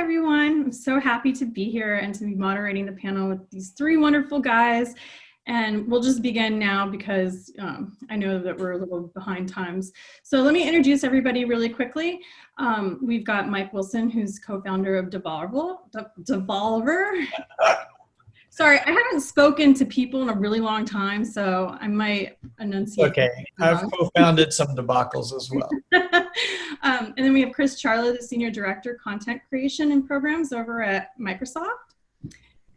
everyone. I'm so happy to be here and to be moderating the panel with these three wonderful guys. And we'll just begin now because I know that we're a little behind times. So let me introduce everybody really quickly. We've got Mike Wilson, who's co-founder of Devolver. Sorry, I haven't spoken to people in a really long time, so I might enunciate. Okay, I've co-founded some debacles as well. And then we have Charla, the Senior Director, Content Creation and Programs over at Microsoft.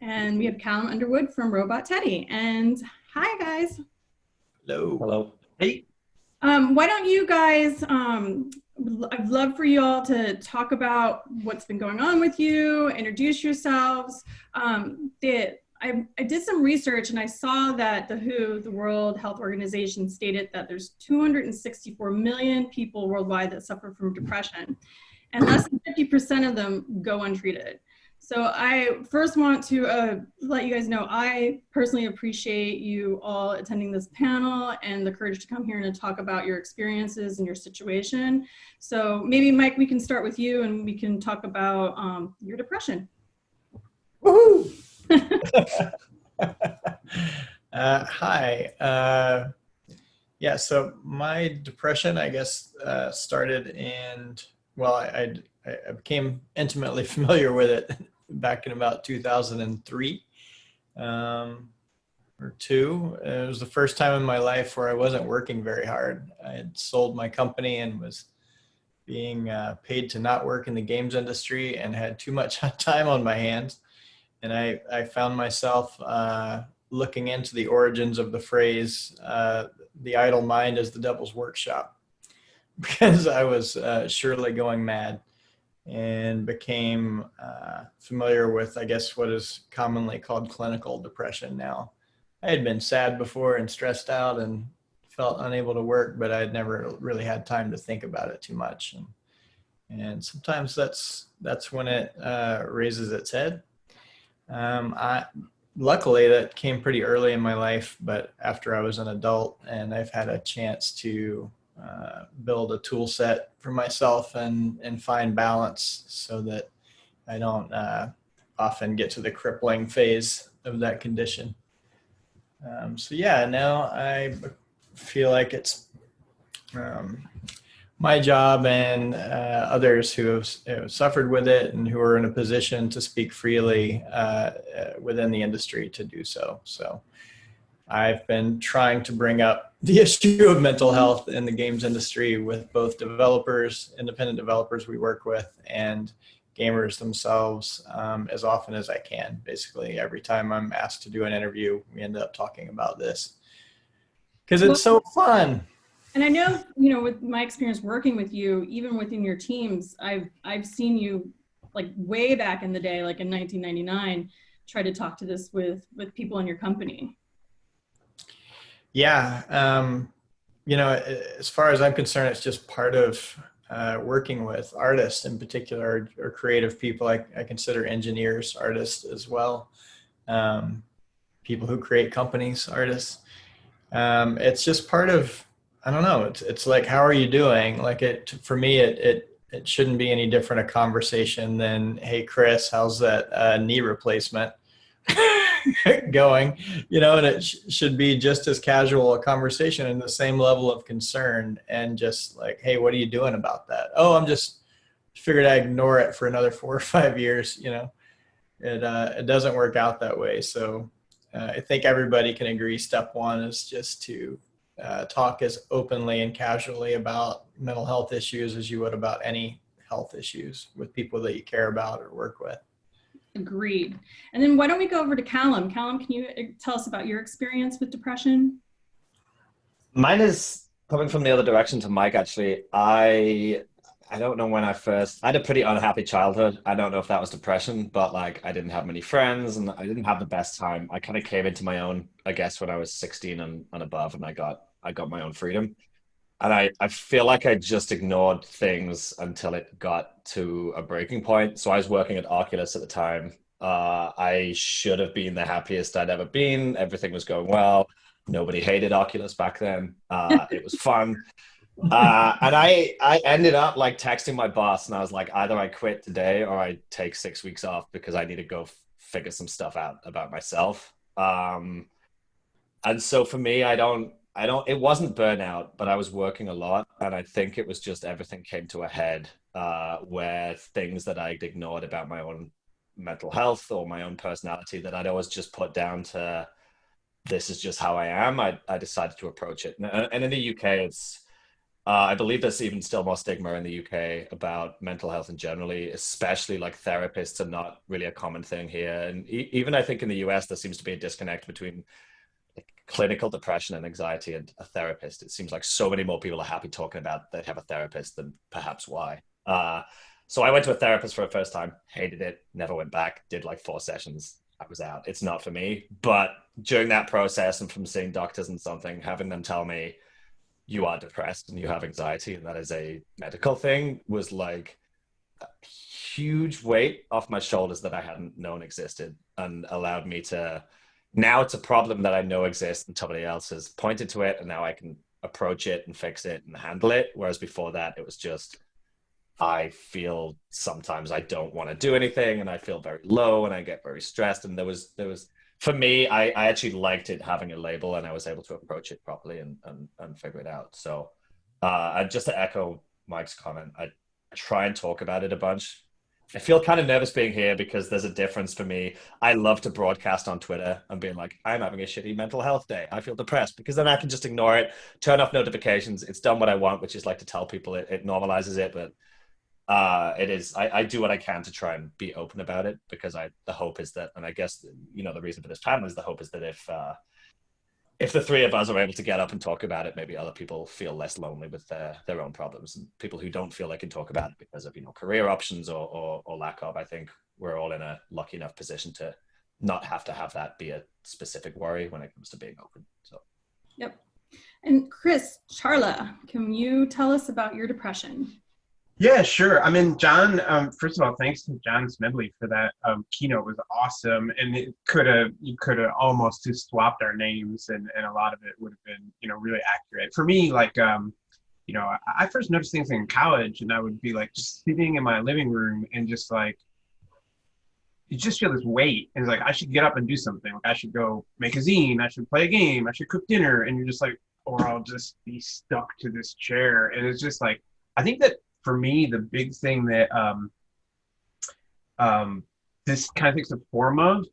And we have Callum Underwood from Robot Teddy. And hi, guys. Hello. Hello. Hey. Why don't you guys, I'd love for you all to talk about what's been going on with you, introduce yourselves. I did some research and I saw that the WHO, the World Health Organization, stated that there's 264 million people worldwide that suffer from depression, and less than 50% of them go untreated. So I first want to let you guys know I personally appreciate you all attending this panel and the courage to come here and to talk about your experiences and your situation. So maybe Mike, we can start with you and we can talk about your depression. Woohoo! Hi. Yeah, so my depression, I guess, started in, well, I became intimately familiar with it back in about 2003 or two. It was the first time in my life where I wasn't working very hard. I had sold my company and was being paid to not work in the games industry and had too much time on my hands. And I found myself looking into the origins of the phrase, the idle mind is the devil's workshop, because I was surely going mad, and became familiar with, I guess, what is commonly called clinical depression now. I had been sad before and stressed out and felt unable to work, but I'd never really had time to think about it too much. And sometimes that's when it raises its head. Luckily that came pretty early in my life, but after I was an adult, and I've had a chance to build a tool set for myself and find balance so that I don't often get to the crippling phase of that condition. So yeah, now I feel like it's my job and others who have suffered with it and who are in a position to speak freely within the industry to do so. So I've been trying to bring up the issue of mental health in the games industry with both developers, independent developers we work with, and gamers themselves as often as I can. Basically, every time I'm asked to do an interview, we end up talking about this because it's so fun. And I know, you know, with my experience working with you, even within your teams, I've seen you like way back in the day, like in 1999, try to talk to this with people in your company. Yeah, you know, as far as I'm concerned, it's just part of working with artists in particular, or creative people. I consider engineers artists as well. People who create companies, artists. It's just part of, I don't know, it's like, how are you doing? Like for me, it shouldn't be any different a conversation than, hey, Chris, how's that knee replacement going? You know, and it should be just as casual a conversation and the same level of concern, and just like, hey, what are you doing about that? Oh, I'm just figured I'd ignore it for another 4 or 5 years. You know, it doesn't work out that way. So I think everybody can agree step one is just to talk as openly and casually about mental health issues as you would about any health issues with people that you care about or work with. Agreed. And then why don't we go over to Callum? Callum, can you tell us about your experience with depression? Mine is coming from the other direction to Mike, actually. I don't know when I had a pretty unhappy childhood. I don't know if that was depression, but like I didn't have many friends and I didn't have the best time. I kind of came into my own, I guess, when I was 16 and above, and I got my own freedom. And I feel like I just ignored things until it got to a breaking point. So I was working at Oculus at the time. I should have been the happiest I'd ever been. Everything was going well. Nobody hated Oculus back then. It was fun. And I ended up like texting my boss, and I was like, either I quit today or I take 6 weeks off because I need to go figure some stuff out about myself. And so for me, it wasn't burnout, but I was working a lot. And I think it was just everything came to a head where things that I'd ignored about my own mental health or my own personality that I'd always just put down to this is just how I am. I decided to approach it. And in the UK, I believe there's even still more stigma in the UK about mental health and generally, especially like therapists are not really a common thing here. And even I think in the US, there seems to be a disconnect between clinical depression and anxiety and a therapist. It seems like so many more people are happy talking about they have a therapist than perhaps why. So I went to a therapist for the first time, hated it, never went back, did like 4 sessions. I was out. It's not for me. But during that process and from seeing doctors and something, having them tell me you are depressed and you have anxiety and that is a medical thing was like a huge weight off my shoulders that I hadn't known existed and allowed me to now it's a problem that I know exists and somebody else has pointed to it and now I can approach it and fix it and handle it. Whereas before that, it was just, I feel sometimes I don't want to do anything and I feel very low and I get very stressed. And there was, for me, I actually liked it having a label and I was able to approach it properly and figure it out. So, and just to echo Mike's comment, I try and talk about it a bunch. I feel kind of nervous being here because there's a difference for me. I love to broadcast on Twitter and being like, I'm having a shitty mental health day. I feel depressed because then I can just ignore it, turn off notifications. It's done what I want, which is like to tell people it normalizes it. But it is, I do what I can to try and be open about it because the hope is that, and I guess, the reason for this panel is the hope is that if the three of us are able to get up and talk about it, maybe other people feel less lonely with their own problems. And people who don't feel they can talk about it because of career options or lack of, I think we're all in a lucky enough position to not have to have that be a specific worry when it comes to being open. So, Yep. And Chris, Charla, can you tell us about your depression? Yeah, sure. I mean, John, first of all, thanks to John Smedley for that keynote. It was awesome. And you could have almost just swapped our names and a lot of it would have been, really accurate. For me, like, I first noticed things in college and I would be like just sitting in my living room and just like, you just feel this weight and it's like, I should get up and do something. Like I should go make a zine, I should play a game, I should cook dinner. And you're just like, or I'll just be stuck to this chair. And it's just like, I think that for me, the big thing that this kind of takes the form of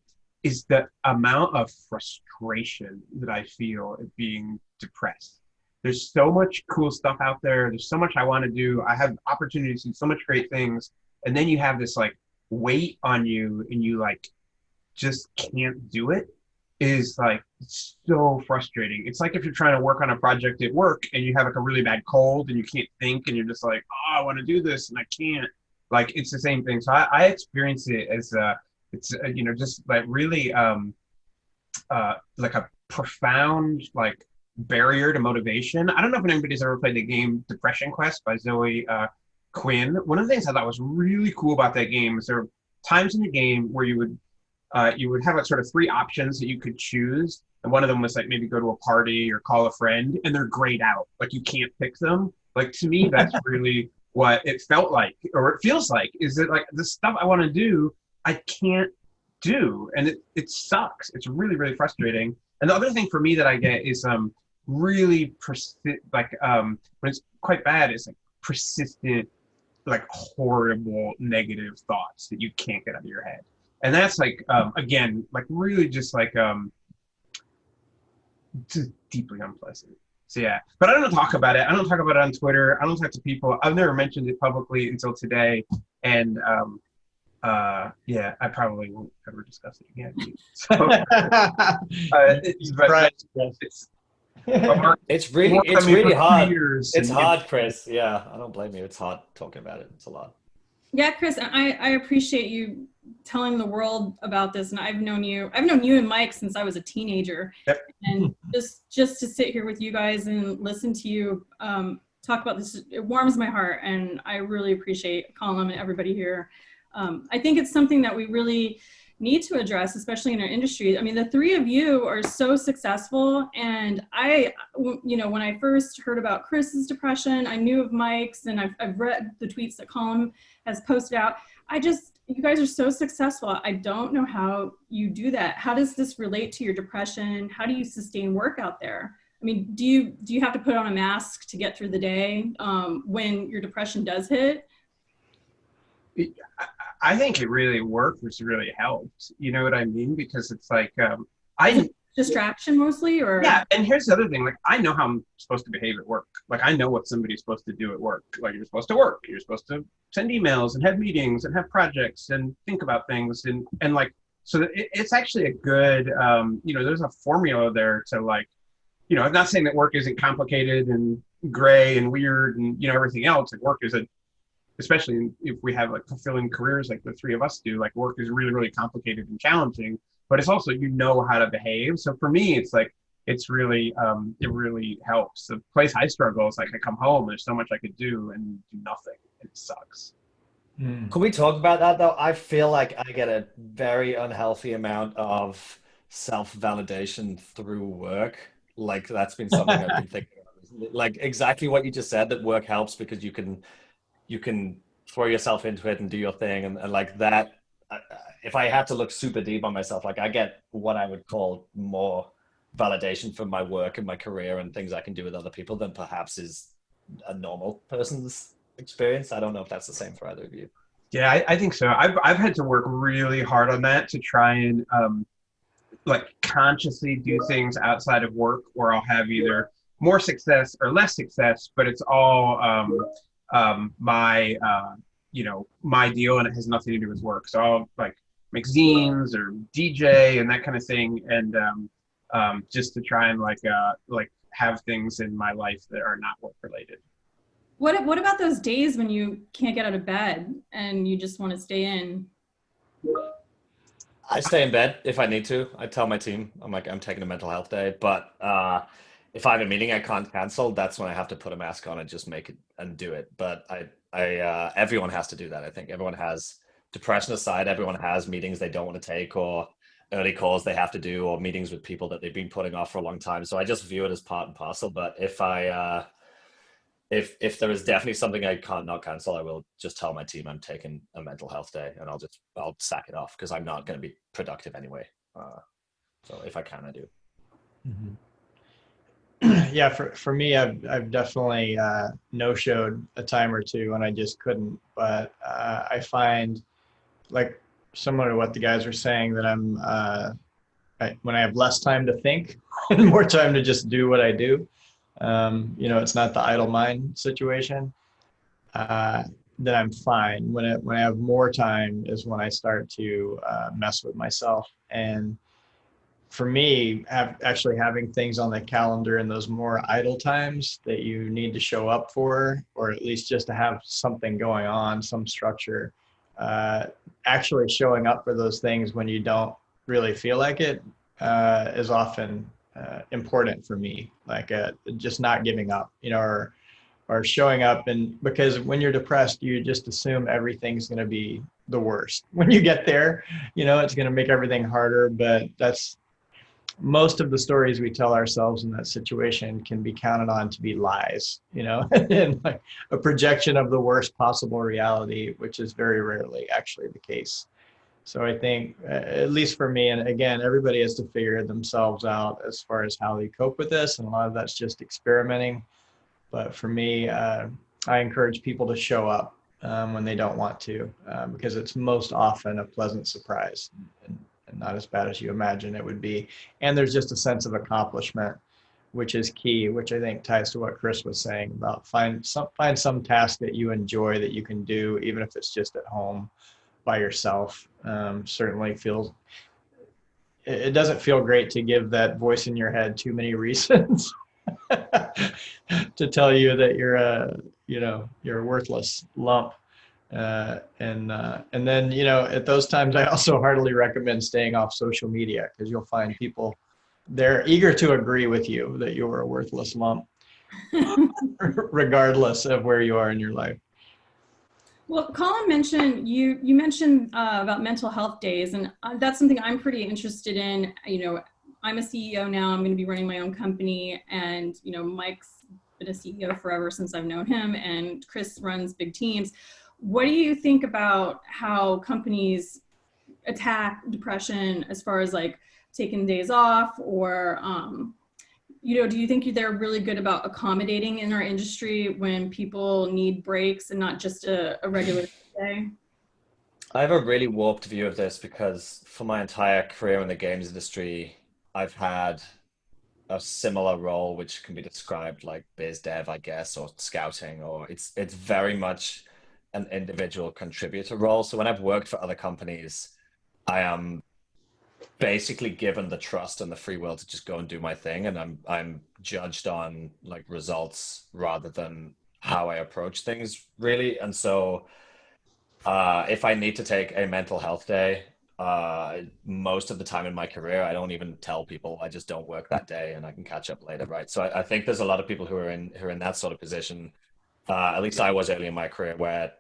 is the amount of frustration that I feel at being depressed. There's so much cool stuff out there. There's so much I want to do. I have opportunities to do so much great things. And then you have this like weight on you and you like just can't do it. Is like so frustrating. It's like if you're trying to work on a project at work and you have like a really bad cold and you can't think and you're just like, oh, I want to do this and I can't. Like it's the same thing. So I experience it as just like really like a profound like barrier to motivation. I don't know if anybody's ever played the game Depression Quest by Zoe Quinn. One of the things I thought was really cool about that game is there were times in the game where you would have like sort of 3 options that you could choose. And one of them was like maybe go to a party or call a friend and they're grayed out. Like you can't pick them. Like to me, that's really what it felt like, or it feels like, is that like the stuff I want to do, I can't do. And it sucks. It's really, really frustrating. And the other thing for me that I get is really when it's quite bad, it's like persistent, like horrible negative thoughts that you can't get out of your head. And that's like, again, like really just like, just deeply unpleasant. So yeah, but I don't talk about it. I don't talk about it on Twitter. I don't talk to people. I've never mentioned it publicly until today. And yeah, I probably won't ever discuss it again. So, it's really hard. It's and, hard, Chris. Yeah, I don't blame you. It's hard talking about it. It's a lot. Yeah, Chris, I appreciate you telling the world about this. And I've known you and Mike since I was a teenager. Yep. And just to sit here with you guys and listen to you talk about this, it warms my heart. And I really appreciate Callum and everybody here. I think it's something that we really need to address, especially in our industry. I mean, the three of you are so successful, and when I first heard about Chris's depression, I knew of Mike's, and I've read the tweets that Callum has posted out. You guys are so successful. I don't know how you do that. How does this relate to your depression? How do you sustain work out there? I mean, do you have to put on a mask to get through the day when your depression does hit? I think it really worked, which really helped. You know what I mean? Because it's like, distraction mostly, or? Yeah, and here's the other thing. Like, I know how I'm supposed to behave at work. Like, I know what somebody's supposed to do at work. Like, you're supposed to work. You're supposed to send emails and have meetings and have projects and think about things. And like, so it's actually a good, there's a formula there to like, I'm not saying that work isn't complicated and gray and weird and, everything else. Like, work is especially if we have like fulfilling careers like the three of us do, like work is really, really complicated and challenging, but it's also, how to behave. So for me, it's like, it's really, it really helps. The place I struggle is like, I come home, there's so much I could do and do nothing. It sucks. Can we talk about that though? I feel like I get a very unhealthy amount of self-validation through work. Like that's been something I've been thinking about recently. Like exactly what you just said, that work helps because you can throw yourself into it and do your thing. And like that, if I had to look super deep on myself, like I get what I would call more validation from my work and my career and things I can do with other people than perhaps is a normal person's experience. I don't know if that's the same for either of you. Yeah, I think so. I've had to work really hard on that to try and like consciously do things outside of work where I'll have either more success or less success, but it's all my deal, and it has nothing to do with work. So I'll like make zines or DJ and that kind of thing, and just to try and like have things in my life that are not work related. What about those days when you can't get out of bed and you just want to stay in? I stay in bed if I need to. I tell my team, I'm like, I'm taking a mental health day, but if I have a meeting I can't cancel, that's when I have to put a mask on and just make it and do it. But everyone has to do that. I think everyone has, depression aside, everyone has meetings they don't want to take or early calls they have to do or meetings with people that they've been putting off for a long time. So I just view it as part and parcel. But if if there is definitely something I can't not cancel, I will just tell my team I'm taking a mental health day and I'll sack it off because I'm not going to be productive anyway. So if I can, I do. Mm-hmm. Yeah, for me, I've definitely no-showed a time or two and I just couldn't. But I find, like similar to what the guys were saying, that when I have less time to think and more time to just do what I do, it's not the idle mind situation, then I'm fine. When I have more time is when I start to mess with myself. And for me, actually having things on the calendar in those more idle times that you need to show up for, or at least just to have something going on, some structure, actually showing up for those things when you don't really feel like it is often important for me, like just not giving up, or showing up. And because when you're depressed, you just assume everything's going to be the worst. When you get there, it's going to make everything harder. But that's most of the stories we tell ourselves in that situation can be counted on to be lies, and like a projection of the worst possible reality, which is very rarely actually the case. So I think, at least for me, and again, everybody has to figure themselves out as far as how they cope with this. And a lot of that's just experimenting. But for me, I encourage people to show up when they don't want to, because it's most often a pleasant surprise and not as bad as you imagine it would be. And there's just a sense of accomplishment, which is key, which I think ties to what Chris was saying about find some task that you enjoy that you can do, even if it's just at home by yourself. Certainly it doesn't feel great to give that voice in your head too many reasons to tell you that you're a worthless lump. And then, at those times, I also heartily recommend staying off social media, because you'll find people, they're eager to agree with you that you're a worthless lump, regardless of where you are in your life. Well, Colin mentioned you mentioned about mental health days, and that's something I'm pretty interested in. I'm a CEO now. I'm going to be running my own company, and Mike's been a CEO forever since I've known him, and Chris runs big teams. What do you think about how companies attack depression as far as like taking days off, or do you think they're really good about accommodating in our industry when people need breaks and not just a regular day? I have a really warped view of this because for my entire career in the games industry, I've had a similar role, which can be described like biz dev, I guess, or scouting, or it's very much an individual contributor role. So when I've worked for other companies, I am basically given the trust and the free will to just go and do my thing, and I'm judged on like results rather than how I approach things, really. And so if I need to take a mental health day, most of the time in my career, I don't even tell people. I just don't work that day, and I can catch up later, right? So I think there's a lot of people who are in that sort of position. At least I was early in my career, where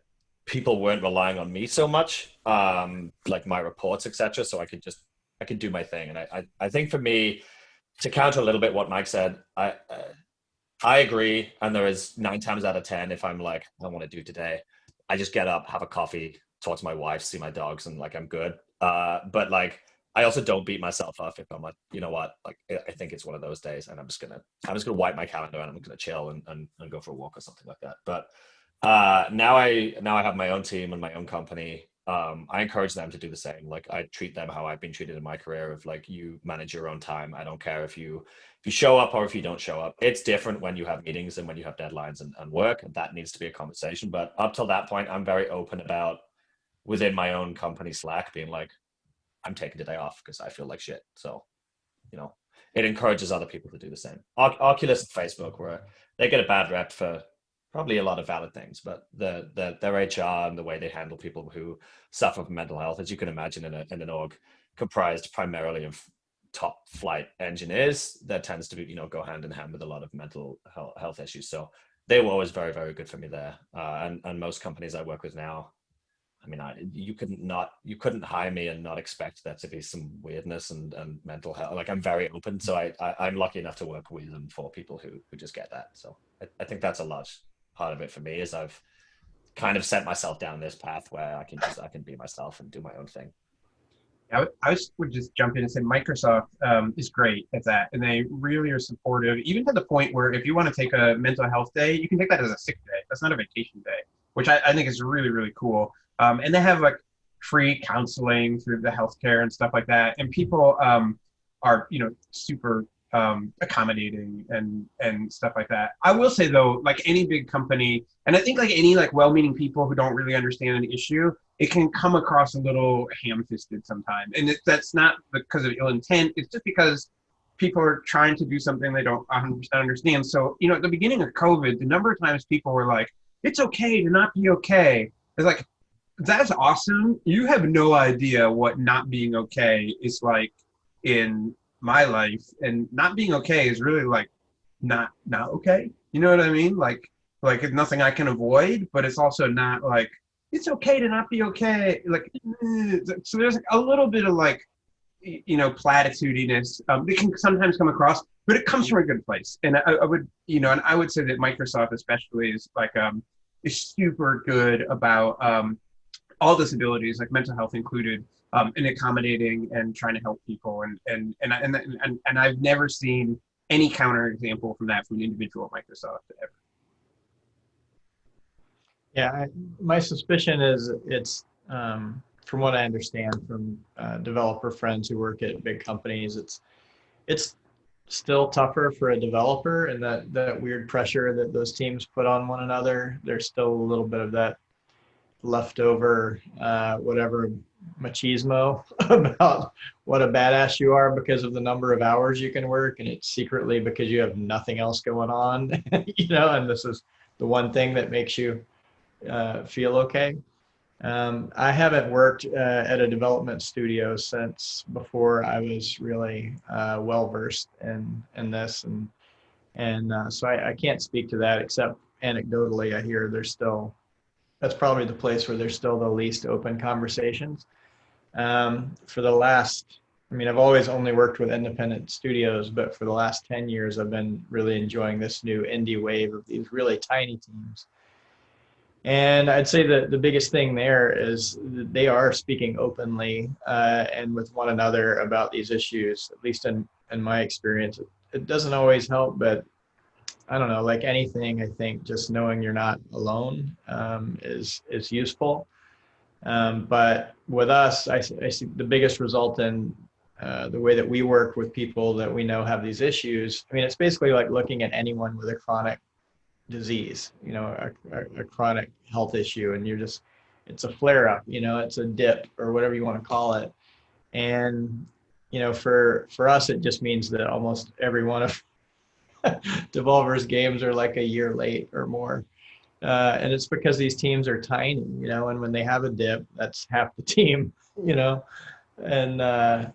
people weren't relying on me so much, like my reports, etc. So I could do my thing, and I think for me, to counter a little bit what Mike said, I agree. And there is 9 times out of 10, if I'm like, I don't want to do today, I just get up, have a coffee, talk to my wife, see my dogs, and like I'm good. But like I also don't beat myself up if I'm like, you know what, like I think it's one of those days, and I'm just gonna wipe my calendar and I'm gonna chill and go for a walk or something like that. But now I have my own team and my own company. I encourage them to do the same. Like I treat them how I've been treated in my career, of like, you manage your own time. I don't care if you show up or if you don't show up. It's different when you have meetings and when you have deadlines and work, and that needs to be a conversation. But up till that point, I'm very open about, within my own company Slack, being like, I'm taking the day off because I feel like shit. So, you know, it encourages other people to do the same. Oculus and Facebook, where they get a bad rep for probably a lot of valid things, but their HR and the way they handle people who suffer from mental health, as you can imagine, in an org comprised primarily of top flight engineers, that tends to be, go hand in hand with a lot of mental health issues. So they were always very, very good for me there. And most companies I work with now, I mean, you couldn't hire me and not expect there to be some weirdness and mental health. Like I'm very open, so I'm lucky enough to work with and for people who just get that. So I think that's a large part of it for me, is I've kind of set myself down this path where I can be myself and do my own thing. Would just jump in and say Microsoft is great at that, and they really are supportive, even to the point where if you want to take a mental health day, you can take that as a sick day. That's not a vacation day, which I think is really, really cool. And they have like free counseling through the healthcare and stuff like that, and people are super accommodating and stuff like that. I will say though, like any big company, and I think like any like well-meaning people who don't really understand an issue, it can come across a little ham-fisted sometimes. And that's not because of ill intent. It's just because people are trying to do something they don't 100% understand. So, at the beginning of COVID, the number of times people were like, it's okay to not be okay. It's like, that's awesome. You have no idea what not being okay is like in my life. And not being okay is really like not okay. You know what I mean? Like it's nothing I can avoid, but it's also not like, it's okay to not be okay. Like, so there's a little bit of like, platitudinous. It can sometimes come across, but it comes from a good place. And I would, and I would say that Microsoft especially is like, is super good about all disabilities, like mental health included, and accommodating and trying to help people. And I've never seen any counterexample from that from an individual at Microsoft ever. Yeah, my suspicion is it's, from what I understand from developer friends who work at big companies, it's still tougher for a developer, and that weird pressure that those teams put on one another. There's still a little bit of that leftover whatever machismo about what a badass you are because of the number of hours you can work, and it's secretly because you have nothing else going on, and this is the one thing that makes you feel okay. I haven't worked at a development studio since before I was really well versed in this, and so I can't speak to that, except anecdotally I hear there's still that's probably the place where there's still the least open conversations. For the last, I mean, I've always only worked with independent studios, but for the last 10 years, I've been really enjoying this new indie wave of these really tiny teams. And I'd say that the biggest thing there is that they are speaking openly and with one another about these issues, at least in my experience. It doesn't always help, but I don't know, like anything, I think just knowing you're not alone is useful. But with us, I see the biggest result in the way that we work with people that we know have these issues. I mean, it's basically like looking at anyone with a chronic disease, you know, a chronic health issue, and you're just, it's a flare up, you know, it's a dip or whatever you want to call it. And, you know, for us, it just means that almost every one of Devolver's games are like a year late or more. And it's because these teams are tiny, you know, and when they have a dip, that's half the team, you know, and,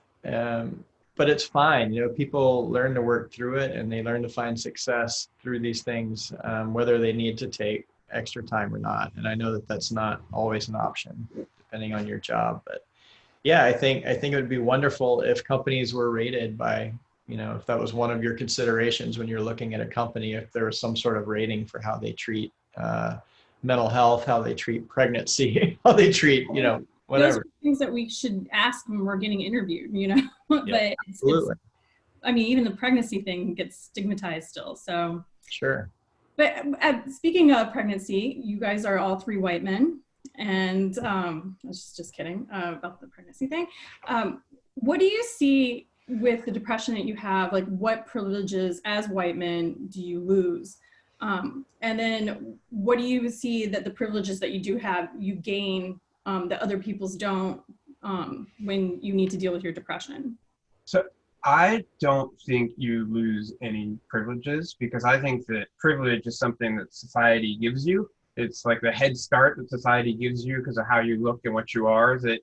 but it's fine. You know, people learn to work through it and they learn to find success through these things, whether they need to take extra time or not. And I know that that's not always an option depending on your job, but yeah, I think it would be wonderful if companies were rated by, you know, if that was one of your considerations when you're looking at a company, if there was some sort of rating for how they treat mental health, how they treat pregnancy, how they treat, you know, whatever. Those are things that we should ask when we're getting interviewed, you know. Yeah, but absolutely. I mean, even the pregnancy thing gets stigmatized still. So Sure. But speaking of pregnancy, you guys are all three white men, and I was just kidding about the pregnancy thing. What do you see with the depression that you have? Like, what privileges as white men do you lose? And then what do you see that the privileges that you do have, you gain that other people's don't when you need to deal with your depression? So I don't think you lose any privileges, because I think that privilege is something that society gives you. It's like the head start that society gives you because of how you look and what you are, that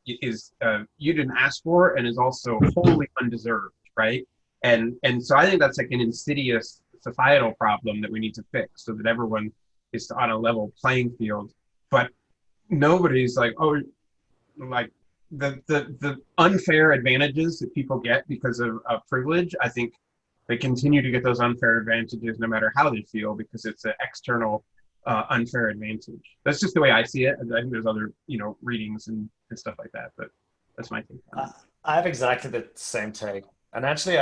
you didn't ask for and is also wholly undeserved, right? And so I think that's like an insidious societal problem that we need to fix so that everyone is on a level playing field. But nobody's like, oh, like the unfair advantages that people get because of privilege. I think they continue to get those unfair advantages no matter how they feel, because it's an external unfair advantage. That's just the way I see it. I think there's other, you know, readings and stuff like that, but that's my take on it. I have exactly the same take. And actually,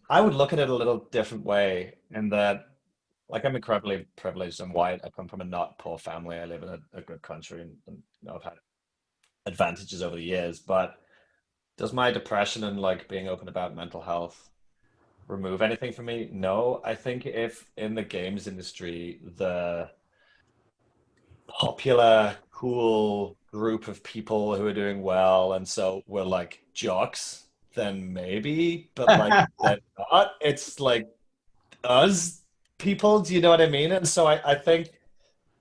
I would look at it a little different way in that, like, I'm incredibly privileged and white. I come from a not poor family. I live in a good country, and you know, I've had advantages over the years. But does my depression and like being open about mental health remove anything from me? No. I think if in the games industry, the popular, cool group of people who are doing well, and so we're like jocks, then maybe, but like they're not. It's like us people, do you know what I mean? And so I think,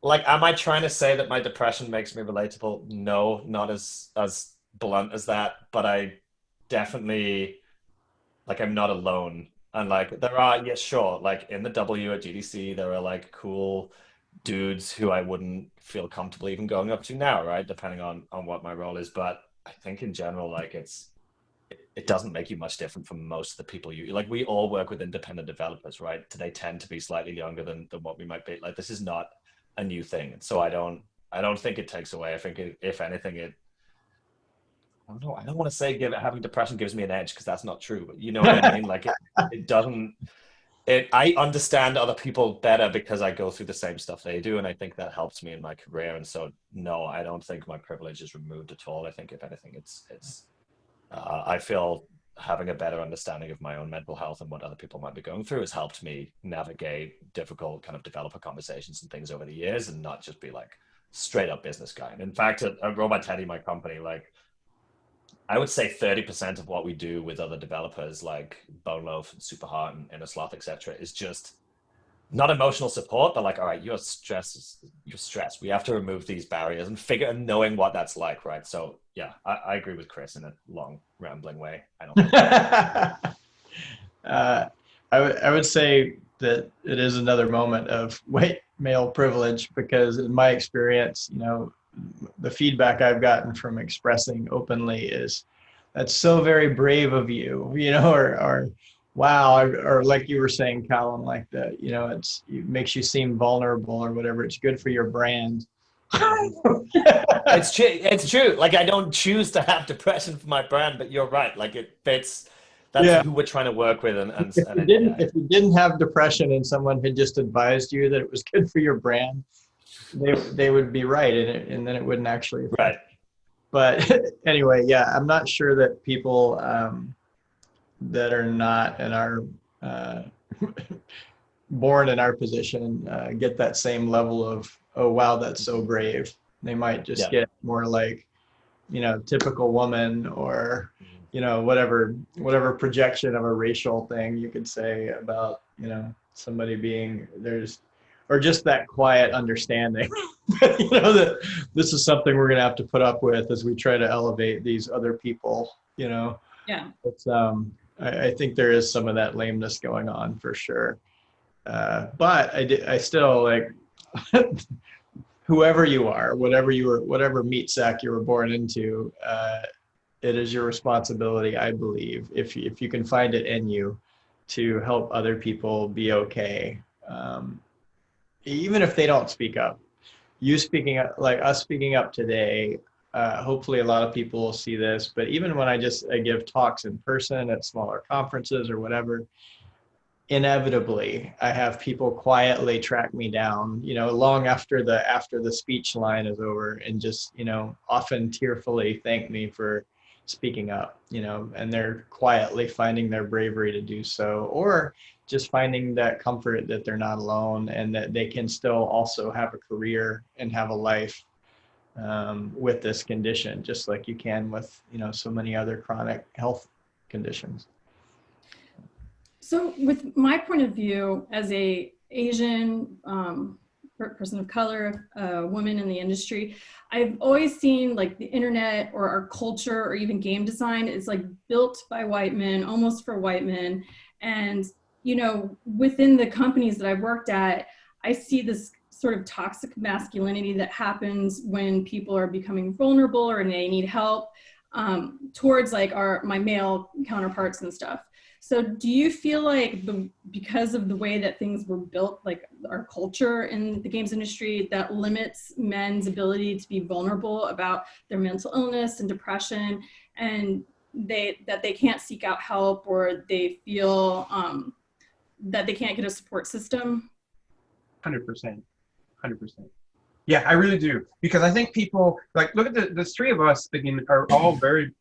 like, am I trying to say that my depression makes me relatable? No, not as blunt as that, but I definitely, like, I'm not alone. And like there are, yeah, sure, like in the W at GDC, there are like cool dudes who I wouldn't feel comfortable even going up to now, right? Depending on what my role is. But I think in general, like it doesn't make you much different from most of the people you like. We all work with independent developers, right? They tend to be slightly younger than what we might be. Like, this is not a new thing. And so I don't think it takes away. I think if anything, I don't know. I don't want to say having depression gives me an edge, because that's not true. But you know what I mean? Like it doesn't. I understand other people better because I go through the same stuff they do, and I think that helps me in my career. And so, no, I don't think my privilege is removed at all. I think if anything, it's. I feel having a better understanding of my own mental health and what other people might be going through has helped me navigate difficult kind of developer conversations and things over the years, and not just be like straight up business guy. And in fact, at Robot Teddy, my company, like, I would say 30% of what we do with other developers like Bone Loaf and Superheart and Inner Sloth, etc., is just not emotional support, but like, all right, you're stressed. We have to remove these barriers and knowing what that's like, right? So yeah, I agree with Chris in a long, rambling way. I don't think I would say that it is another moment of white male privilege, because in my experience, you know, the feedback I've gotten from expressing openly is, that's so very brave of you, you know, or wow, or like you were saying, Callum, like that, you know, it makes you seem vulnerable or whatever. It's good for your brand. It's true. It's true. Like I don't choose to have depression for my brand, but you're right. Like it fits. That's Yeah. who we're trying to work with, yeah. If you didn't have depression and someone had just advised you that it was good for your brand, they would be right, and then it wouldn't actually affect. Right. But anyway, yeah, I'm not sure that people that are not in our born in our position get that same level of, oh wow, that's so brave. They might just get more like, you know, typical woman, or you know, whatever projection of a racial thing you could say about, you know, somebody being there's, or just that quiet understanding you know, that this is something we're going to have to put up with as we try to elevate these other people, you know. Yeah. It's I think there is some of that lameness going on for sure, but I still like whoever you are, whatever meat sack you were born into, it is your responsibility, I believe, if you can find it in you, to help other people be okay, even if they don't speak up. You speaking up, like us speaking up today, hopefully a lot of people will see this. But even when I give talks in person at smaller conferences or whatever, inevitably I have people quietly track me down, you know, long after the speech line is over, and just, you know, often tearfully thank me for speaking up, you know, and they're quietly finding their bravery to do so, or just finding that comfort that they're not alone, and that they can still also have a career and have a life with this condition, just like you can with, you know, so many other chronic health conditions. So with my point of view as a Asian person of color, woman in the industry, I've always seen like the internet or our culture or even game design is like built by white men, almost for white men. And, you know, within the companies that I've worked at, I see this sort of toxic masculinity that happens when people are becoming vulnerable or they need help towards like my male counterparts and stuff. So do you feel like because of the way that things were built, like our culture in the games industry, that limits men's ability to be vulnerable about their mental illness and depression, and that they can't seek out help, or they feel that they can't get a support system? 100%. 100%. Yeah, I really do. Because I think people, like, look at the three of us, again, are all very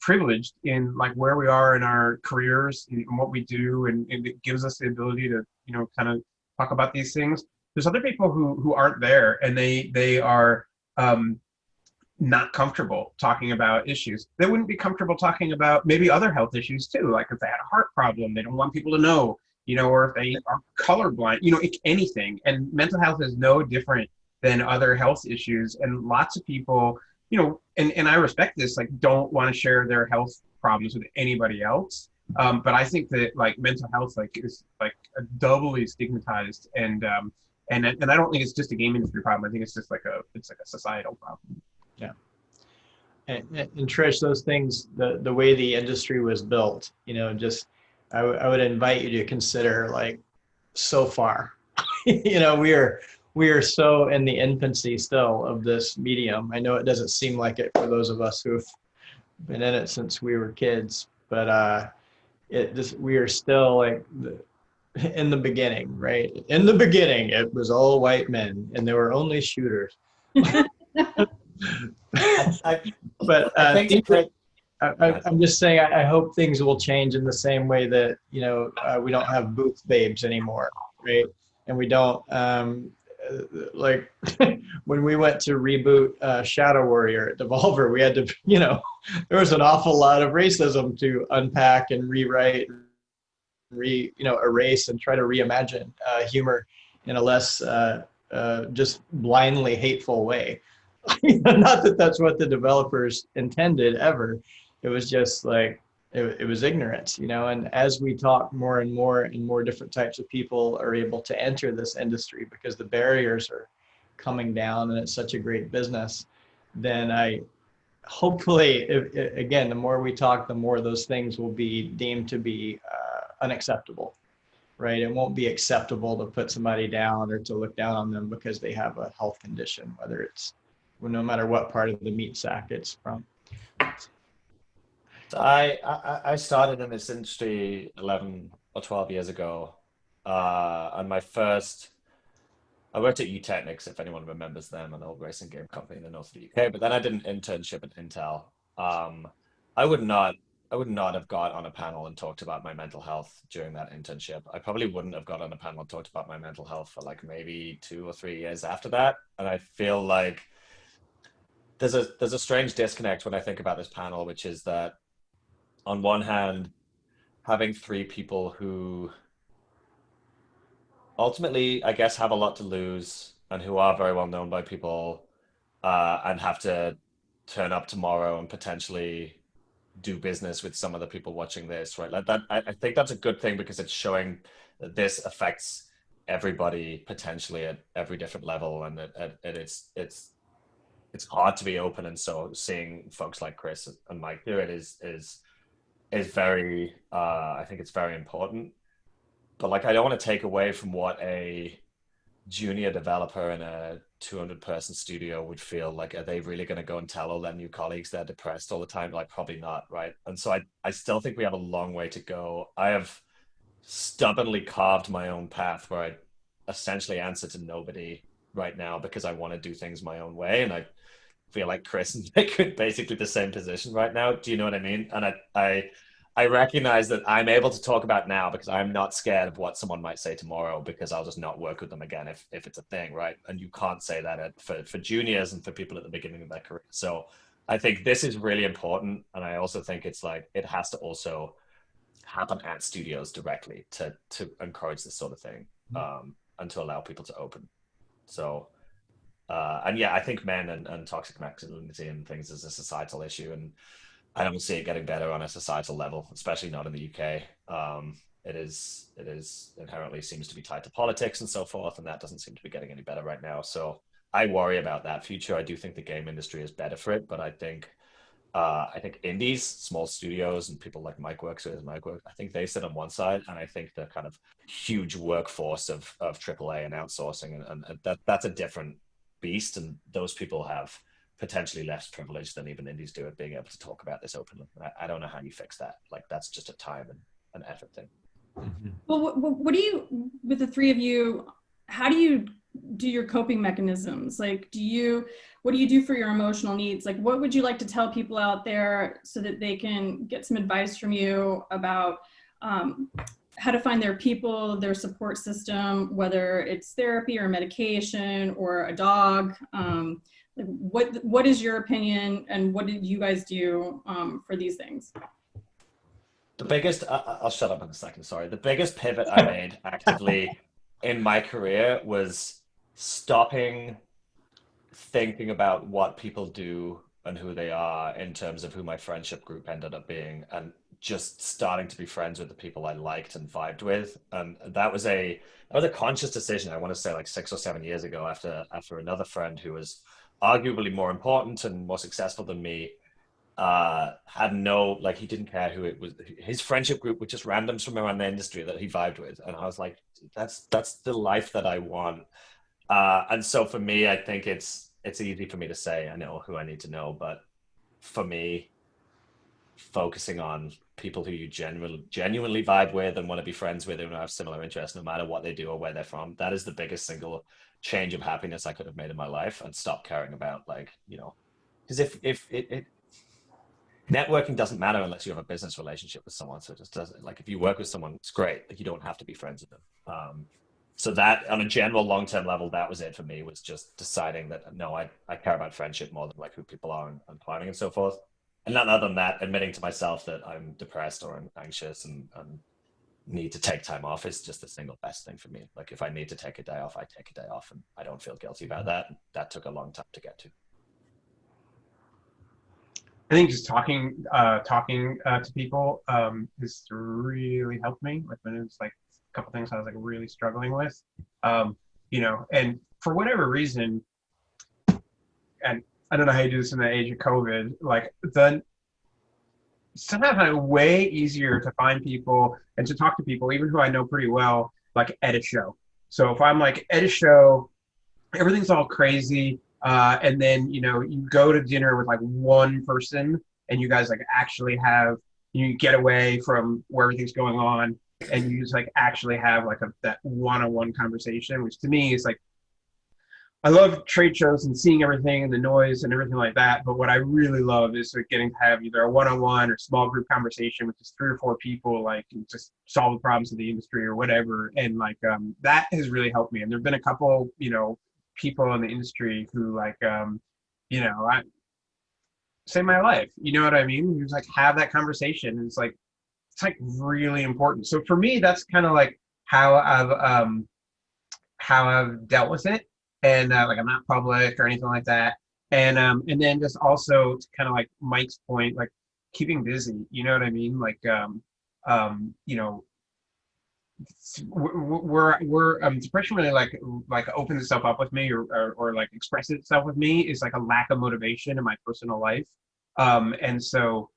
privileged in like where we are in our careers and what we do, and it gives us the ability to, you know, kind of talk about these things. There's other people who aren't there, and they are not comfortable talking about issues. They wouldn't be comfortable talking about maybe other health issues too, like if they had a heart problem, they don't want people to know, you know, or if they are colorblind, you know, anything. And mental health is no different than other health issues, and lots of people, you know, and I respect this, like, don't want to share their health problems with anybody else. But I think that like mental health like is like doubly stigmatized, and I don't think it's just a game industry problem. I think it's just like a societal problem. Yeah. And Trish, those things, the way the industry was built, you know, just I would invite you to consider, like, so far, you know, we are so in the infancy still of this medium. I know it doesn't seem like it for those of us who've been in it since we were kids, but we are still like in the beginning, right? In the beginning, it was all white men, and there were only shooters. But I think I'm just saying, I hope things will change in the same way that, you know, we don't have booth babes anymore, right? And we don't, like, when we went to reboot Shadow Warrior at Devolver, we had to, you know, there was an awful lot of racism to unpack and rewrite, you know, erase and try to reimagine humor in a less just blindly hateful way. Not that that's what the developers intended ever. It was just like, it was ignorance, you know. And as we talk more and more different types of people are able to enter this industry because the barriers are coming down and it's such a great business, then I hopefully, again, the more we talk, the more those things will be deemed to be unacceptable, right? It won't be acceptable to put somebody down or to look down on them because they have a health condition, whether it's, well, no matter what part of the meat sack it's from. So I started in this industry 11 or 12 years ago. And I worked at Utechnics, if anyone remembers them, an old racing game company in the north of the UK. But then I did an internship at Intel. Um, I would not, I would not have got on a panel and talked about my mental health during that internship. I probably wouldn't have got on a panel and talked about my mental health for like maybe 2 or 3 years after that. And I feel like there's a strange disconnect when I think about this panel, which is that on one hand, having three people who ultimately, I guess, have a lot to lose and who are very well known by people, and have to turn up tomorrow and potentially do business with some of the people watching this, right? Like that, I think that's a good thing because it's showing that this affects everybody potentially at every different level, and it's hard to be open. And so seeing folks like Chris and Mike do it is very, I think it's very important. But like, I don't want to take away from what a junior developer in a 200-person studio would feel like. Are they really going to go and tell all their new colleagues they're depressed all the time? Like, probably not, right? And so I still think we have a long way to go. I have stubbornly carved my own path where I essentially answer to nobody right now because I want to do things my own way. And I feel like Chris and Nick are basically the same position right now. Do you know what I mean? And I recognize that I'm able to talk about now because I'm not scared of what someone might say tomorrow, because I'll just not work with them again if it's a thing, right? And you can't say that for juniors and for people at the beginning of their career. So I think this is really important. And I also think it's like, it has to also happen at studios directly to encourage this sort of thing, and to allow people to open. So, and yeah, I think men and toxic masculinity and things is a societal issue. And I don't see it getting better on a societal level, especially not in the UK. It is inherently seems to be tied to politics and so forth, and that doesn't seem to be getting any better right now. So I worry about that future. I do think the game industry is better for it, but I think indies, small studios, and people like Mike works with, I think they sit on one side, and I think the kind of huge workforce of AAA and outsourcing, and that's a different beast, and those people have potentially less privilege than even indies do at being able to talk about this openly. I don't know how you fix that. Like, that's just a time and an effort thing. Well, what do you, with the three of you, how do you do your coping mechanisms? Like, what do you do for your emotional needs? Like, what would you like to tell people out there so that they can get some advice from you about how to find their people, their support system, whether it's therapy or medication or a dog? Like, what is your opinion, and what did you guys do for these things? The biggest, I'll shut up in a second, sorry. The biggest pivot I made actively in my career was stopping thinking about what people do and who they are in terms of who my friendship group ended up being, and just starting to be friends with the people I liked and vibed with. And that was a conscious decision, I want to say like 6 or 7 years ago, after another friend who was arguably more important and more successful than me, had no, like, he didn't care who it was. His friendship group were just randoms from around the industry that he vibed with. And I was like, that's the life that I want. And so for me, I think it's easy for me to say I know who I need to know, but for me, focusing on people who you genuinely vibe with and want to be friends with and have similar interests, no matter what they do or where they're from, that is the biggest single change of happiness I could have made in my life. And stop caring about, like, you know, because if networking doesn't matter unless you have a business relationship with someone. So it just doesn't, like, if you work with someone, it's great. Like, you don't have to be friends with them. So that, on a general long-term level, that was it for me, was just deciding that, no, I care about friendship more than like who people are and climbing and so forth. And not other than that, admitting to myself that I'm depressed or I'm anxious and need to take time off is just the single best thing for me. Like, if I need to take a day off, I take a day off, and I don't feel guilty about that. That took a long time to get to. I think just talking to people has really helped me. Like when it was like a couple things I was like really struggling with, you know, and for whatever reason, and I don't know how you do this in the age of COVID, like somehow I find it way easier to find people and to talk to people, even who I know pretty well, like at a show. So if I'm like at a show, everything's all crazy, and then you know you go to dinner with like one person, and you guys like actually have you get away from where everything's going on, and you just like actually have like that one-on-one conversation, which to me is like I love trade shows and seeing everything and the noise and everything like that. But what I really love is like getting to have either a one-on-one or small group conversation with just 3 or 4 people, like and just solve the problems of the industry or whatever. And like that has really helped me. And there've been a couple, you know, people in the industry who like, you know, I save my life. You know what I mean? You just like have that conversation. And it's like really important. So for me, that's kind of like how I've dealt with it. And like I'm not public or anything like that. And then just also to kind of like Mike's point, like keeping busy. You know what I mean? Like you know, depression really like opens itself up with me or like expresses itself with me is like a lack of motivation in my personal life. And so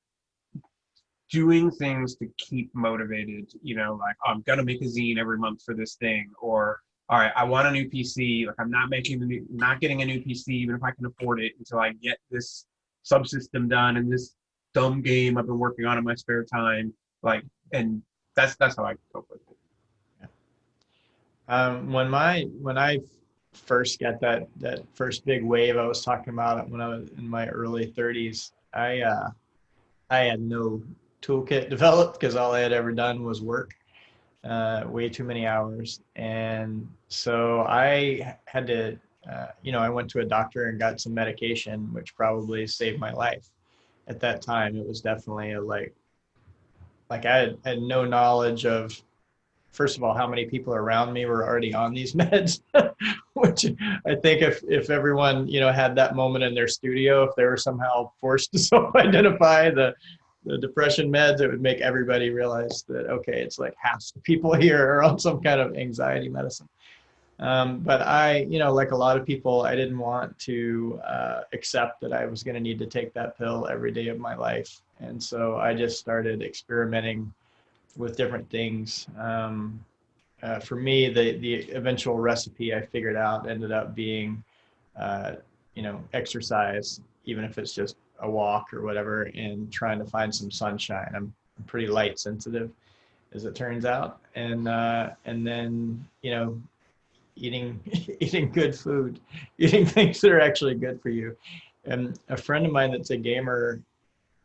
doing things to keep motivated, you know, like I'm gonna make a zine every month for this thing, or all right, I want a new PC. Like I'm not getting a new PC, even if I can afford it, until I get this subsystem done and this dumb game I've been working on in my spare time. Like, and that's how I cope with it. When I first got that first big wave I was talking about when I was in my early 30s, I had no toolkit developed because all I had ever done was work. Way too many hours. And so I had to, you know, I went to a doctor and got some medication, which probably saved my life. At that time, it was definitely like I had no knowledge of, first of all, how many people around me were already on these meds, which I think if everyone, you know, had that moment in their studio, if they were somehow forced to self-identify the depression meds, it would make everybody realize that, okay, it's like half the people here are on some kind of anxiety medicine. But I, you know, like a lot of people, I didn't want to accept that I was going to need to take that pill every day of my life. And so I just started experimenting with different things. For me, the eventual recipe I figured out ended up being, you know, exercise, even if it's just a walk or whatever, and trying to find some sunshine. I'm pretty light sensitive, as it turns out, and then, you know, eating good food, eating things that are actually good for you. And a friend of mine that's a gamer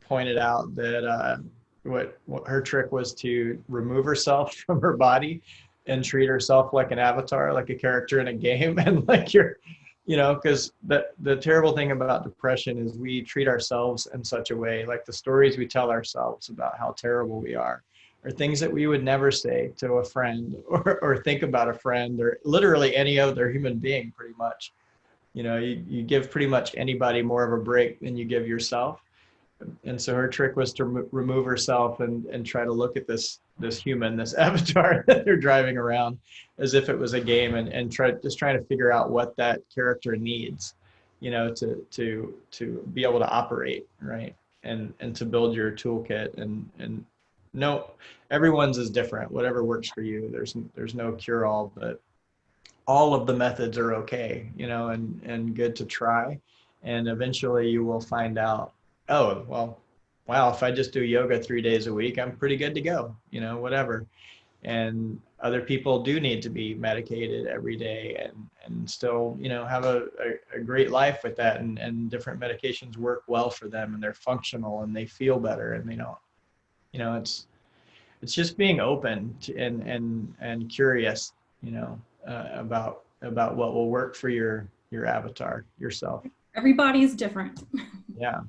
pointed out that what her trick was to remove herself from her body and treat herself like an avatar, like a character in a game, and like you're, you know, because the terrible thing about depression is we treat ourselves in such a way, like the stories we tell ourselves about how terrible we are things that we would never say to a friend or think about a friend or literally any other human being, pretty much. You know, you give pretty much anybody more of a break than you give yourself. And so her trick was to remove herself and try to look at this human, this avatar that they're driving around as if it was a game, and trying to figure out what that character needs, you know, to be able to operate, right? And to build your toolkit and no, everyone's is different, whatever works for you. There's no cure all, but all of the methods are okay, you know, and good to try. And eventually you will find out, oh, well, wow, if I just do yoga 3 days a week, I'm pretty good to go, you know, whatever. And other people do need to be medicated every day and still, you know, have a great life with that. And different medications work well for them, and they're functional and they feel better, and they don't, you know, it's just being open to, and curious, you know, about what will work for your avatar, yourself. Everybody's different. Yeah.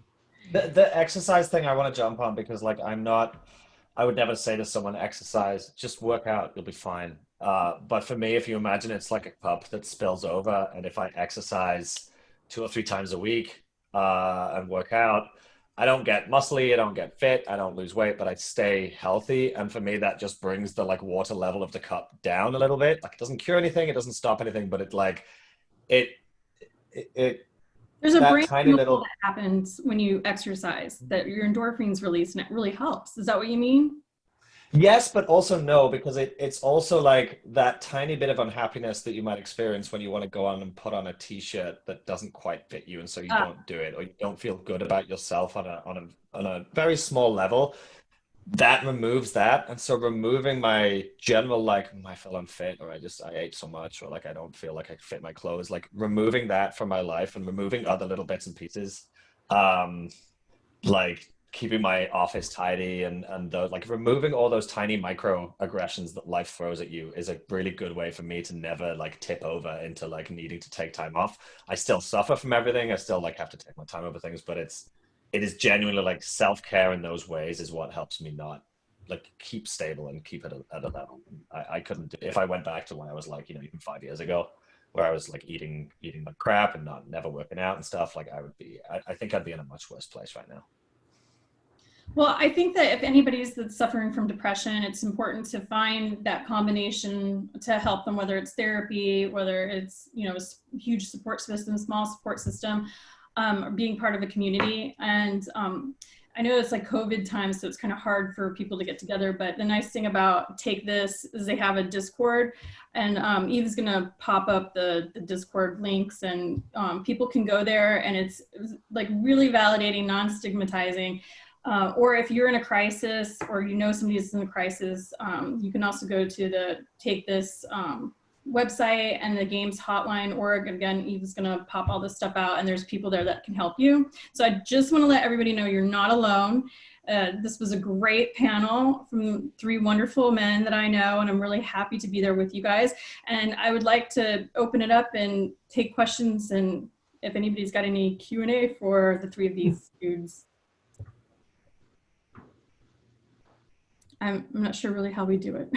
The exercise thing I want to jump on, because like I would never say to someone, exercise, just work out, you'll be fine. But for me, if you imagine it's like a cup that spills over, and if I exercise 2 or 3 times a week and work out, I don't get muscly, I don't get fit, I don't lose weight, but I stay healthy. And for me, that just brings the like water level of the cup down a little bit. Like it doesn't cure anything, it doesn't stop anything, but it like it it There's a that brain tiny chemical little. that happens when you exercise that your endorphins release, and it really helps. Is that what you mean? Yes, but also no, because it's also like that tiny bit of unhappiness that you might experience when you want to go on and put on a t-shirt that doesn't quite fit you, and so you Uh, don't do it, or you don't feel good about yourself on a very small level. That removes that, and so removing my general like I feel unfit, or I ate so much, or like I don't feel like I fit my clothes, like removing that from my life and removing other little bits and pieces. Um, like keeping my office tidy and those like removing all those tiny micro aggressions that life throws at you is a really good way for me to never like tip over into like needing to take time off. I still suffer from everything. I still like have to take my time over things, but it is genuinely like self-care in those ways is what helps me not like keep stable and keep it at a level. I couldn't do, if I went back to when I was like, you know, even 5 years ago, where I was like eating like crap and not never working out and stuff, like I think I'd be in a much worse place right now. Well, I think that if anybody's that's suffering from depression, it's important to find that combination to help them, whether it's therapy, whether it's, you know, a huge support system, small support system, or being part of a community. And I know it's like COVID time, so it's kind of hard for people to get together, but the nice thing about Take This is they have a Discord, and Eve's gonna pop up the Discord links, and people can go there, and it's like really validating, non-stigmatizing. Or if you're in a crisis or you know somebody who's in a crisis, you can also go to the Take This website and the games hotline, or again, Eve's gonna pop all this stuff out, and there's people there that can help you. So I just wanna let everybody know you're not alone. This was a great panel from 3 wonderful men that I know, and I'm really happy to be there with you guys. And I would like to open it up and take questions, and if anybody's got any Q&A for the 3 of these dudes. I'm not sure really how we do it.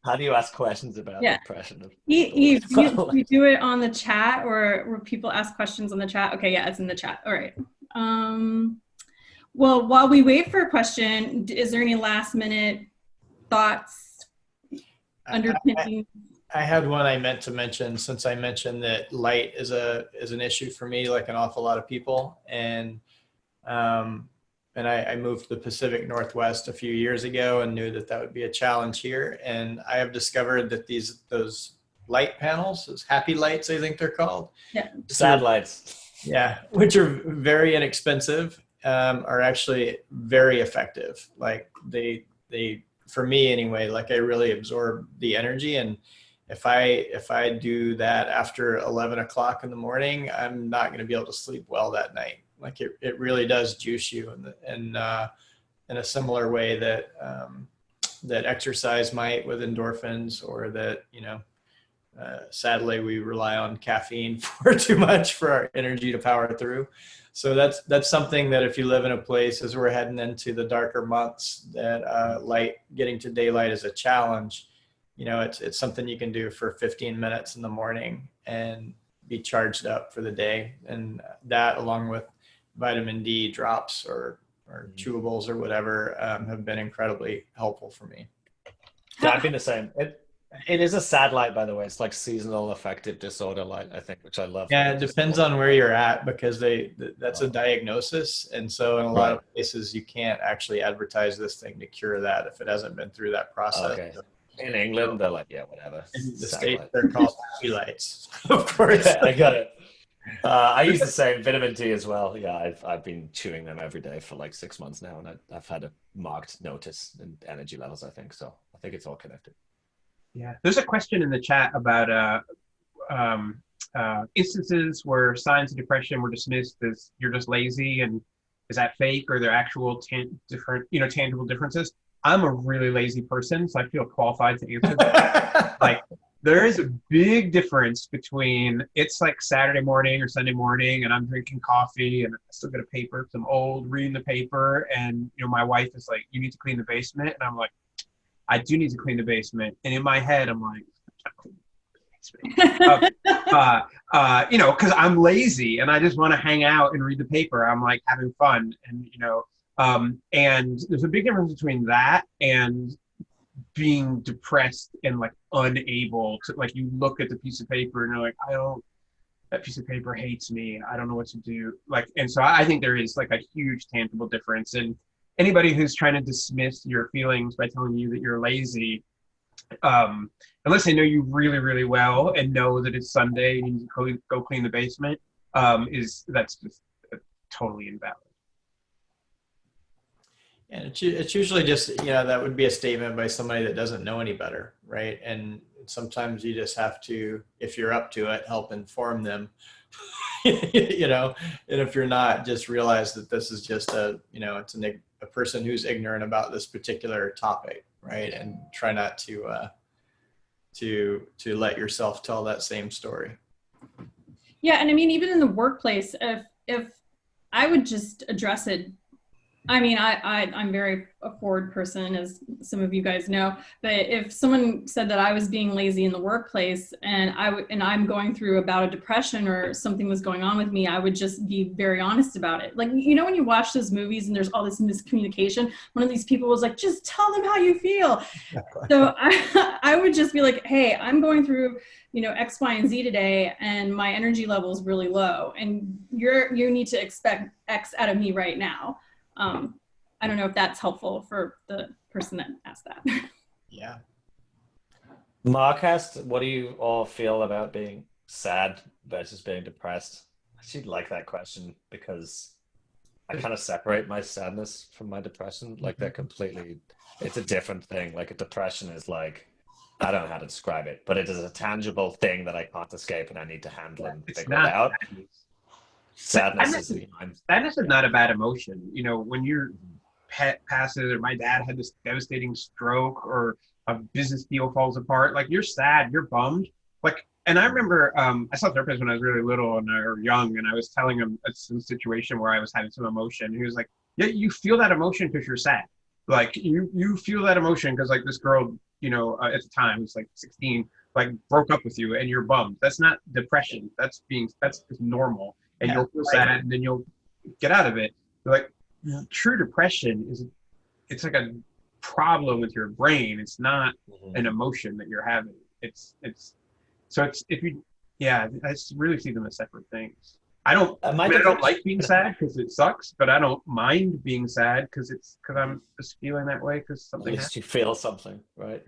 How do you ask questions about Yeah. depression? Eve, we do it on the chat, or where people ask questions on the chat? Okay, yeah, it's in the chat. All right. Well, while we wait for a question, is there any last minute thoughts underpinning? I had one I meant to mention, since I mentioned that light is an issue for me, like an awful lot of people. And I moved to the Pacific Northwest a few years ago and knew that that would be a challenge here. And I have discovered that those light panels, those happy lights, I think they're called. Yeah. Sad lights. Yeah, which are very inexpensive, are actually very effective. Like they, for me anyway, like I really absorb the energy. And if I do that after 11 o'clock in the morning, I'm not going to be able to sleep well that night. Like it really does juice you in a similar way that that exercise might with endorphins, or that, you know, sadly we rely on caffeine for too much for our energy to power through. So that's something that if you live in a place, as we're heading into the darker months, that getting to daylight is a challenge. You know, it's something you can do for 15 minutes in the morning and be charged up for the day. And that, along with vitamin D drops or chewables or whatever, have been incredibly helpful for me. Yeah, I've been the same. It is a sad light, by the way. It's like seasonal affective disorder light, I think, which I love. Yeah, it depends on where you're at, because that's a diagnosis. And so in a lot of places, you can't actually advertise this thing to cure that if it hasn't been through that process. Okay. In England, they're like, yeah, whatever. In the States, they're called happy lights. Of course. I got it. I use the same vitamin T as well. Yeah, I've been chewing them every day for like 6 months now, and I've had a marked notice in energy levels, I think. So I think it's all connected. Yeah, there's a question in the chat about instances where signs of depression were dismissed as you're just lazy, and is that fake, or are there actual tangible differences? I'm a really lazy person, so I feel qualified to answer that. Like, there is a big difference between it's like Saturday morning or Sunday morning, and I'm drinking coffee, and I still got a paper because I'm old, reading the paper, and you know, my wife is like, "You need to clean the basement," and I'm like, "I do need to clean the basement," and in my head, I'm like, you know, because I'm lazy and I just want to hang out and read the paper. I'm like having fun, and you know, and there's a big difference between that and being depressed and like unable to, like, you look at the piece of paper and you're like, I don't, that piece of paper hates me. I don't know what to do. Like, and so I think there is like a huge tangible difference. And anybody who's trying to dismiss your feelings by telling you that you're lazy, unless they know you really, really well and know that it's Sunday and you can go clean the basement, that's just totally invalid. And it's usually just, you know, that would be a statement by somebody that doesn't know any better, right? And sometimes you just have to, if you're up to it, help inform them, you know, and if you're not, just realize that this is just a, you know, it's a person who's ignorant about this particular topic, right? And try not to let yourself tell that same story. Yeah, and I mean, even in the workplace, if I would just address it. I mean, I'm very a forward person, as some of you guys know, but if someone said that I was being lazy in the workplace and I'm going through a bout of depression or something was going on with me, I would just be very honest about it. Like, you know, when you watch those movies and there's all this miscommunication, one of these people was like, just tell them how you feel. So I would just be like, hey, I'm going through, you know, X, Y, and Z today, and my energy level is really low, and you need to expect X out of me right now. I don't know if that's helpful for the person that asked that. Yeah. Mark asked, what do you all feel about being sad versus being depressed? I actually like that question because I kind of separate my sadness from my depression. Like, they're completely, it's a different thing. Like, a depression is like, I don't know how to describe it, but it is a tangible thing that I can't escape and I need to handle and figure it out. Sadness is not a bad emotion. You know, when your pet passes, or my dad had this devastating stroke, or a business deal falls apart, like, you're sad, you're bummed. Like, and I remember I saw a therapist when I was really little and or young, and I was telling him some situation where I was having some emotion. He was like, yeah, you feel that emotion because you're sad. Like, you feel that emotion because, like, this girl, you know, at the time, it's like 16, like, broke up with you and you're bummed. That's not depression. That's just normal. And you'll feel sad, and then you'll get out of it. Like, true depression it's like a problem with your brain. It's not an emotion that you're having. It's if you, I just really see them as separate things. I don't like being sad because it sucks, but I don't mind being sad because I'm just feeling that way because something happened. At least you feel something, right?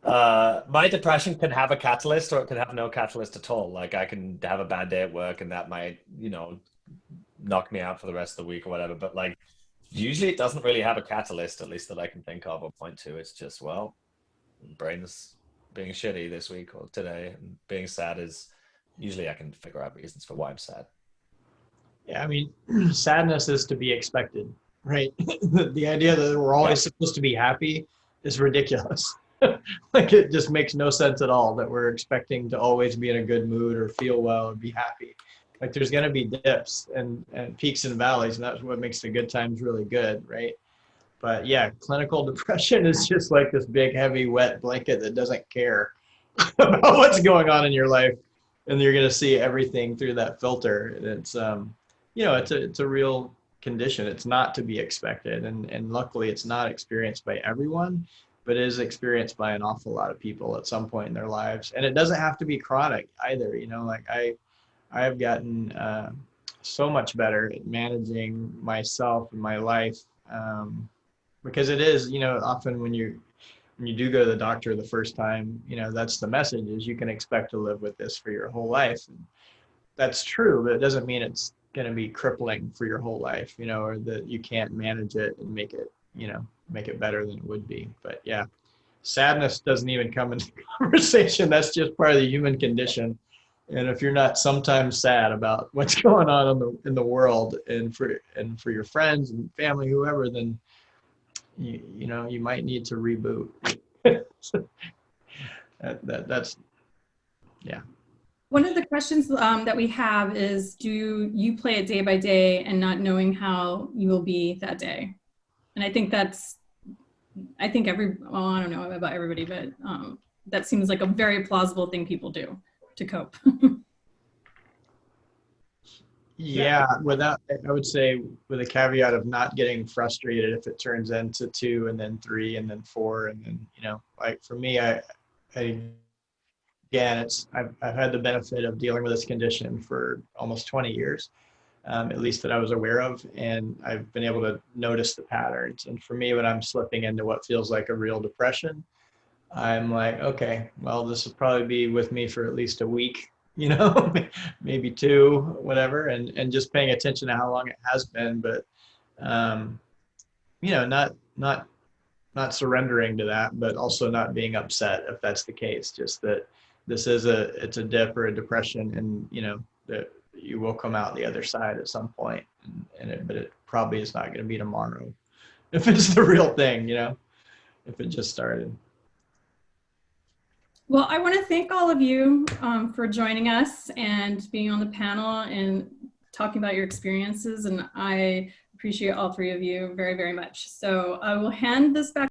My depression can have a catalyst, or it can have no catalyst at all. Like, I can have a bad day at work and that might, you know, knock me out for the rest of the week or whatever. But like, usually it doesn't really have a catalyst, at least that I can think of or point to. It's just, well, brain's being shitty this week or today, and being sad is usually I can figure out reasons for why I'm sad. Yeah, I mean, sadness is to be expected, right? The idea that we're always supposed to be happy is ridiculous. Like, it just makes no sense at all that we're expecting to always be in a good mood or feel well or be happy. Like, there's going to be dips and peaks and valleys, and that's what makes the good times really good, right? But yeah, clinical depression is just like this big, heavy, wet blanket that doesn't care about what's going on in your life, and you're going to see everything through that filter. And it's you know, it's a real condition. It's not to be expected, and luckily it's not experienced by everyone, but is experienced by an awful lot of people at some point in their lives. And it doesn't have to be chronic either. You know, like, I have gotten so much better at managing myself and my life, because it is, you know, often when you do go to the doctor the first time, you know, that's the message, is you can expect to live with this for your whole life. And that's true, but it doesn't mean it's going to be crippling for your whole life, you know, or that you can't manage it and make it, you know, make it better than it would be. But yeah, sadness doesn't even come into conversation. That's just part of the human condition. And if you're not sometimes sad about what's going on in the world, and for your friends and family, whoever, then you know, you might need to reboot. That's yeah. One of the questions that we have is, do you play it day by day and not knowing how you will be that day? And I think I don't know about everybody, but that seems like a very plausible thing people do to cope. Yeah, without, I would say with a caveat of not getting frustrated if it turns into 2 and then 3 and then 4 and then, like for me, again, I've had the benefit of dealing with this condition for almost 20 years, at least that I was aware of, and I've been able to notice the patterns. And for me, when I'm slipping into what feels like a real depression, I'm like, okay, well, this will probably be with me for at least a week, maybe 2, whatever, and just paying attention to how long it has been, but um, not surrendering to that, but also not being upset if that's the case. Just that it's a dip or a depression, and that you will come out the other side at some point, but it probably is not going to be tomorrow if it's the real thing, if it just started. Well, I want to thank all of you for joining us and being on the panel and talking about your experiences. And I appreciate all 3 of you very, very much. So I will hand this back